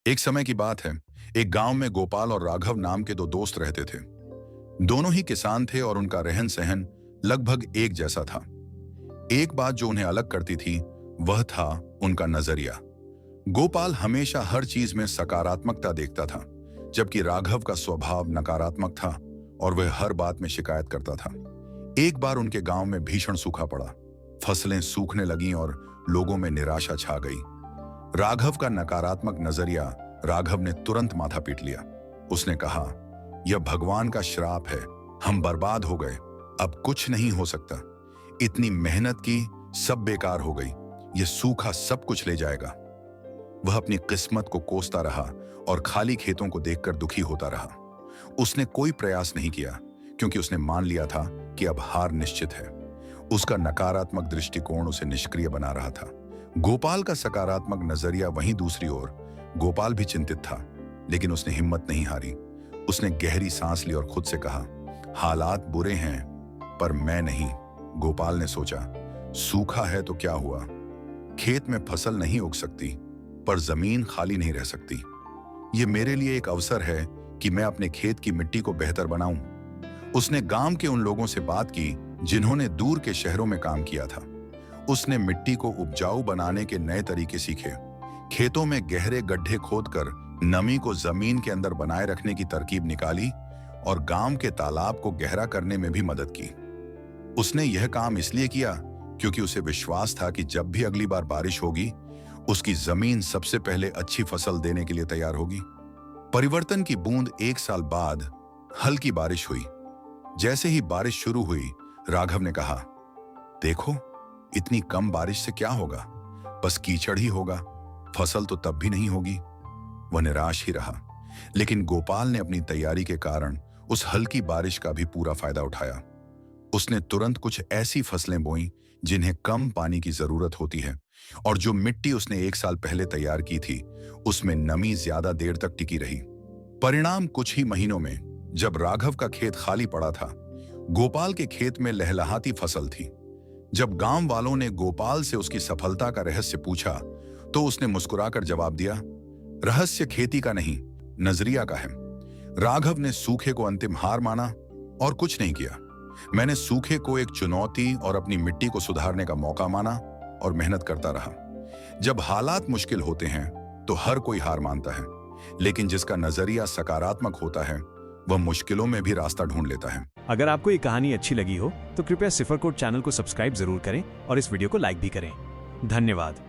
एक समय की बात है। एक गांव में गोपाल और राघव नाम के दो दोस्त रहते थे। दोनों ही किसान थे और उनका रहन सहन लगभग एक जैसा था। एक बात जो उन्हें अलग करती थी वह था उनका नजरिया। गोपाल हमेशा हर चीज में सकारात्मकता देखता था, जबकि राघव का स्वभाव नकारात्मक था और वह हर बात में शिकायत करता था। एक बार उनके गांव में भीषण सूखा पड़ा। फसलें सूखने लगीं और लोगों में निराशा छा गई। राघव का नकारात्मक नजरिया राघव ने तुरंत माथा पीट लिया। उसने कहा, यह भगवान का श्राप है, हम बर्बाद हो गए, अब कुछ नहीं हो सकता। इतनी मेहनत की, सब बेकार हो गई, यह सूखा सब कुछ ले जाएगा। वह अपनी किस्मत को कोसता रहा और खाली खेतों को देखकर दुखी होता रहा। उसने कोई प्रयास नहीं किया क्योंकि उसने मान लिया था कि अब हार निश्चित है। उसका नकारात्मक दृष्टिकोण उसे निष्क्रिय बना रहा था। गोपाल का सकारात्मक नजरिया वहीं दूसरी ओर। गोपाल भी चिंतित था, लेकिन उसने हिम्मत नहीं हारी। उसने गहरी सांस ली और खुद से कहा, हालात बुरे हैं पर मैं नहीं। गोपाल ने सोचा, सूखा है तो क्या हुआ, खेत में फसल नहीं उग सकती पर जमीन खाली नहीं रह सकती। यह मेरे लिए एक अवसर है कि मैं अपने खेत की मिट्टी को बेहतर बनाऊं। उसने गांव के उन लोगों से बात की जिन्होंने दूर के शहरों में काम किया था। उसने मिट्टी को उपजाऊ बनाने के नए तरीके सीखे, खेतों में गहरे गड्ढे खोदकर नमी को जमीन के अंदर बनाए रखने की तरकीब निकाली और गांव के तालाब को गहरा करने में भी मदद की। उसने यह काम इसलिए किया क्योंकि उसे विश्वास था कि जब भी अगली बार बारिश होगी, उसकी जमीन सबसे पहले अच्छी फसल देने के लिए तैयार होगी। परिवर्तन की बूंद एक साल बाद हल्की बारिश हुई। जैसे ही बारिश शुरू हुई, राघव ने कहा, देखो, इतनी कम बारिश से क्या होगा, बस कीचड़ ही होगा, फसल तो तब भी नहीं होगी। वह निराश ही रहा, लेकिन गोपाल ने अपनी तैयारी के कारण उस हल्की बारिश का भी पूरा फायदा उठाया। उसने तुरंत कुछ ऐसी फसलें बोईं जिन्हें कम पानी की जरूरत होती है, और जो मिट्टी उसने एक साल पहले तैयार की थी उसमें नमी ज्यादा देर तक टिकी रही। परिणाम कुछ ही महीनों में, जब राघव का खेत खाली पड़ा था, गोपाल के खेत में लहलहाती फसल थी। जब गांव वालों ने गोपाल से उसकी सफलता का रहस्य पूछा तो उसने मुस्कुराकर जवाब दिया, रहस्य खेती का नहीं, नजरिया का है। राघव ने सूखे को अंतिम हार माना और कुछ नहीं किया। मैंने सूखे को एक चुनौती और अपनी मिट्टी को सुधारने का मौका माना और मेहनत करता रहा। जब हालात मुश्किल होते हैं तो हर कोई हार मानता है, लेकिन जिसका नजरिया सकारात्मक होता है वह मुश्किलों में भी रास्ता ढूंढ लेता है। अगर आपको ये कहानी अच्छी लगी हो तो कृपया सिफर कोड चैनल को सब्सक्राइब जरूर करें और इस वीडियो को लाइक भी करें। धन्यवाद।